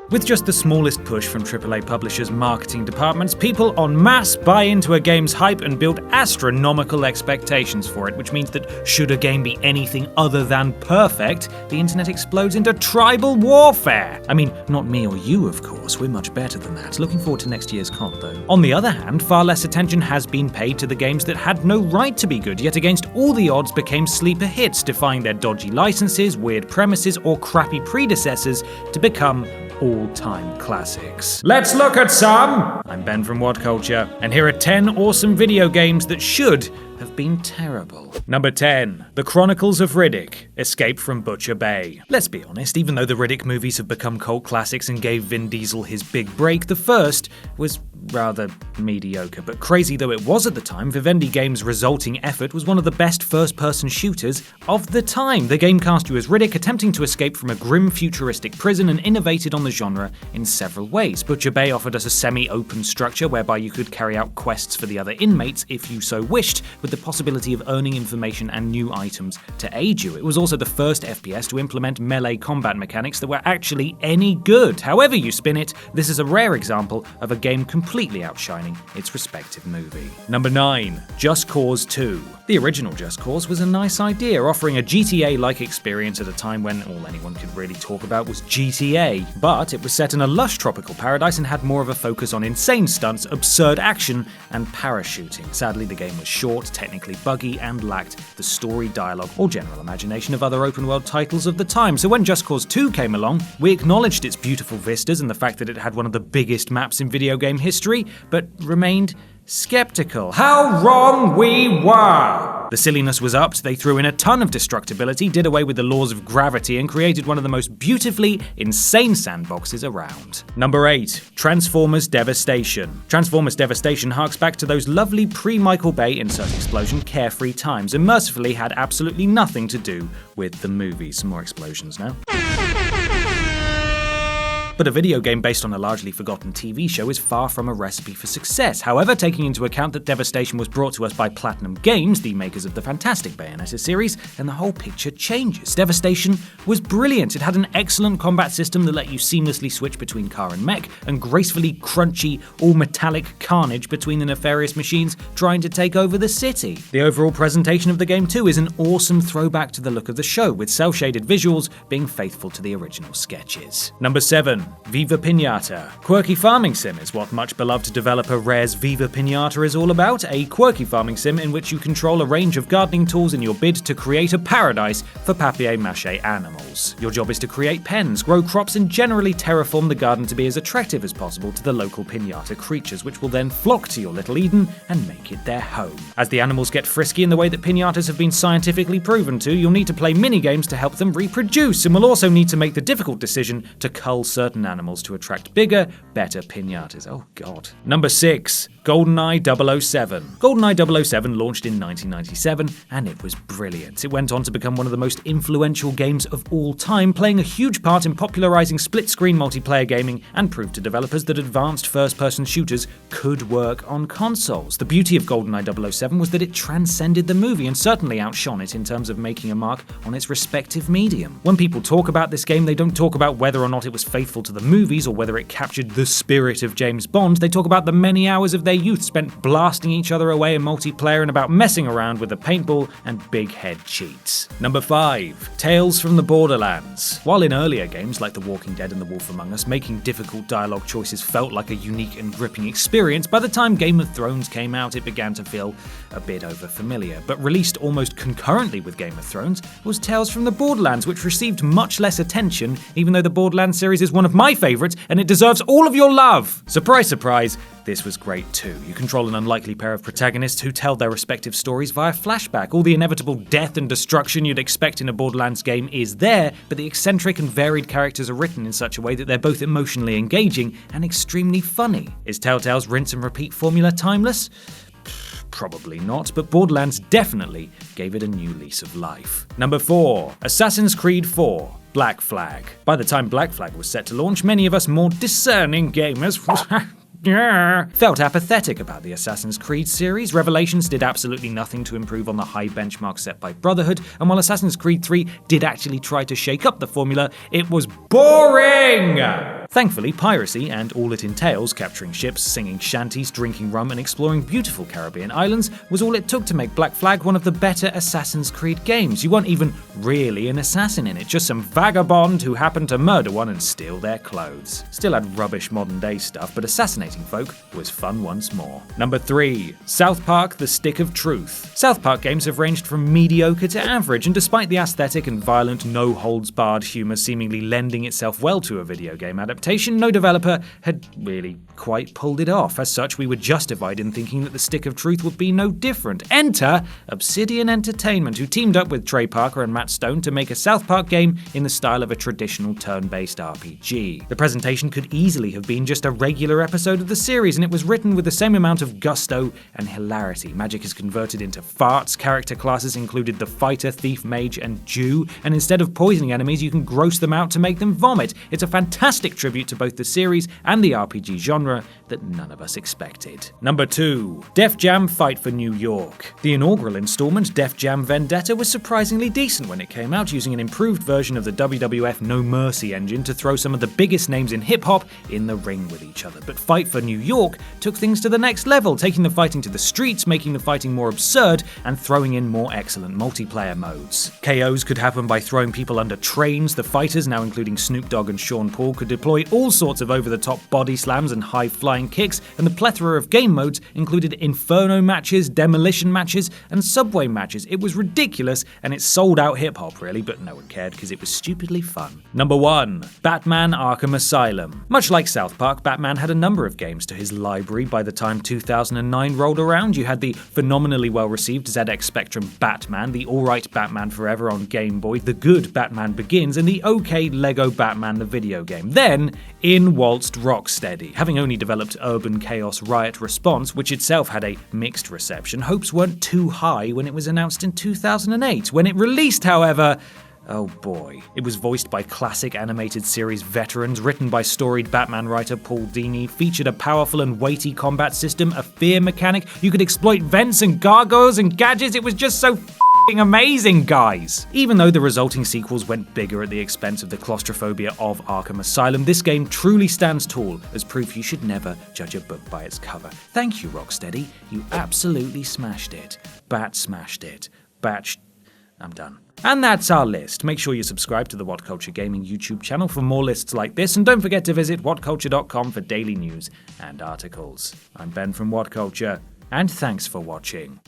With just the smallest push from AAA publishers' marketing departments, people en masse buy into a game's hype and build astronomical expectations for it, which means that should a game be anything other than perfect, the internet explodes into tribal warfare. I mean, not me or you, of course, we're much better than that. Looking forward to next year's con, though. On the other hand, far less attention has been paid to the games that had no right to be good, yet against all the odds became sleeper hits, defying their dodgy licenses, weird premises, or crappy predecessors to become all-time classics. Let's look at some! I'm Ben from What Culture, and here are 10 awesome video games that should have been terrible. Number 10. The Chronicles of Riddick, Escape from Butcher Bay. Let's be honest, even though the Riddick movies have become cult classics and gave Vin Diesel his big break, the first was rather mediocre, but crazy though it was at the time, Vivendi Games' resulting effort was one of the best first-person shooters of the time. The game cast you as Riddick, attempting to escape from a grim futuristic prison, and innovated on the genre in several ways. Butcher Bay offered us a semi-open structure whereby you could carry out quests for the other inmates if you so wished, with the possibility of earning information and new items to aid you. It was also the first FPS to implement melee combat mechanics that were actually any good. However you spin it, this is a rare example of a game completely outshining its respective movie. Number 9. Just Cause 2. The original Just Cause was a nice idea, offering a GTA-like experience at a time when all anyone could really talk about was GTA. But it was set in a lush tropical paradise and had more of a focus on insane stunts, absurd action, and parachuting. Sadly, the game was short, technically buggy, and lacked the story, dialogue, or general imagination of other open-world titles of the time. So when Just Cause 2 came along, we acknowledged its beautiful vistas and the fact that it had one of the biggest maps in video game history, but remained skeptical. How wrong we were! The silliness was upped, they threw in a ton of destructibility, did away with the laws of gravity, and created one of the most beautifully insane sandboxes around. Number 8. Transformers Devastation. Transformers Devastation harks back to those lovely pre-Michael Bay insert explosion carefree times, and mercifully had absolutely nothing to do with the movie. Some more explosions now. But a video game based on a largely forgotten TV show is far from a recipe for success. However, taking into account that Devastation was brought to us by Platinum Games, the makers of the fantastic Bayonetta series, then the whole picture changes. Devastation was brilliant. It had an excellent combat system that let you seamlessly switch between car and mech, and gracefully crunchy, all-metallic carnage between the nefarious machines trying to take over the city. The overall presentation of the game too is an awesome throwback to the look of the show, with cel-shaded visuals being faithful to the original sketches. Number 7. VIVA PIÑATA. Quirky farming sim is what much beloved developer Rare's VIVA PIÑATA is all about, a quirky farming sim in which you control a range of gardening tools in your bid to create a paradise for papier-mâché animals. Your job is to create pens, grow crops, and generally terraform the garden to be as attractive as possible to the local piñata creatures, which will then flock to your little Eden and make it their home. As the animals get frisky in the way that piñatas have been scientifically proven to, you'll need to play mini-games to help them reproduce, and will also need to make the difficult decision to cull certain animals to attract bigger, better piñatas. Oh god. Number 6. GoldenEye 007. GoldenEye 007 launched in 1997, and it was brilliant. It went on to become one of the most influential games of all time, playing a huge part in popularizing split-screen multiplayer gaming, and proved to developers that advanced first-person shooters could work on consoles. The beauty of GoldenEye 007 was that it transcended the movie and certainly outshone it in terms of making a mark on its respective medium. When people talk about this game, they don't talk about whether or not it was faithful to the movies or whether it captured the spirit of James Bond. They talk about the many hours of their youth spent blasting each other away in multiplayer and about messing around with a paintball and big head cheats. Number 5. Tales from the Borderlands. While in earlier games like The Walking Dead and The Wolf Among Us, making difficult dialogue choices felt like a unique and gripping experience, by the time Game of Thrones came out, it began to feel a bit overfamiliar. But released almost concurrently with Game of Thrones was Tales from the Borderlands, which received much less attention, even though the Borderlands series is one of my favorites and it deserves all of your love. Surprise, surprise, this was great too. You control an unlikely pair of protagonists who tell their respective stories via flashback. All the inevitable death and destruction you'd expect in a Borderlands game is there, but the eccentric and varied characters are written in such a way that they're both emotionally engaging and extremely funny. Is Telltale's rinse and repeat formula timeless? Probably not, but Borderlands definitely gave it a new lease of life. Number 4. Assassin's Creed 4. Black Flag. By the time Black Flag was set to launch, many of us more discerning gamers felt apathetic about the Assassin's Creed series. Revelations did absolutely nothing to improve on the high benchmark set by Brotherhood, and while Assassin's Creed 3 did actually try to shake up the formula, it was boring! Thankfully, piracy and all it entails, capturing ships, singing shanties, drinking rum, and exploring beautiful Caribbean islands, was all it took to make Black Flag one of the better Assassin's Creed games. You weren't even really an assassin in it, just some vagabond who happened to murder one and steal their clothes. Still had rubbish modern day stuff, but assassinating folk was fun once more. Number 3. South Park: The Stick of Truth. South Park games have ranged from mediocre to average, and despite the aesthetic and violent, no-holds-barred humour seemingly lending itself well to a video game adaptation, no developer had really quite pulled it off. As such, we were justified in thinking that The Stick of Truth would be no different. Enter Obsidian Entertainment, who teamed up with Trey Parker and Matt Stone to make a South Park game in the style of a traditional turn-based RPG. The presentation could easily have been just a regular episode of the series, and it was written with the same amount of gusto and hilarity. Magic is converted into farts, character classes included the fighter, thief, mage, and Jew, and instead of poisoning enemies, you can gross them out to make them vomit. It's a fantastic tribute to both the series and the RPG genre that none of us expected. Number 2. Def Jam: Fight for New York. The inaugural installment, Def Jam Vendetta, was surprisingly decent when it came out, using an improved version of the WWF No Mercy engine to throw some of the biggest names in hip-hop in the ring with each other. But Fight for New York took things to the next level, taking the fighting to the streets, making the fighting more absurd, and throwing in more excellent multiplayer modes. KOs could happen by throwing people under trains. The fighters, now including Snoop Dogg and Sean Paul, could deploy all sorts of over-the-top body slams and high-flying kicks, and the plethora of game modes included Inferno matches, Demolition matches, and Subway matches. It was ridiculous, and it sold out hip-hop really, but no one cared because it was stupidly fun. Number 1. Batman: Arkham Asylum. Much like South Park, Batman had a number of games to his library. By the time 2009 rolled around, you had the phenomenally well-received ZX Spectrum Batman, the alright Batman Forever on Game Boy, the good Batman Begins, and the okay Lego Batman the video game. Then, in waltzed Rocksteady. Having only developed Urban Chaos Riot Response, which itself had a mixed reception, hopes weren't too high when it was announced in 2008. When it released, however, oh boy. It was voiced by classic animated series veterans, written by storied Batman writer Paul Dini, featured a powerful and weighty combat system, a fear mechanic, you could exploit vents and gargoyles and gadgets. It was just so amazing, guys! Even though the resulting sequels went bigger at the expense of the claustrophobia of Arkham Asylum, this game truly stands tall as proof you should never judge a book by its cover. Thank you, Rocksteady. You absolutely smashed it. Bat smashed it. I'm done. And that's our list. Make sure you subscribe to the What Culture Gaming YouTube channel for more lists like this, and don't forget to visit whatculture.com for daily news and articles. I'm Ben from What Culture, and thanks for watching.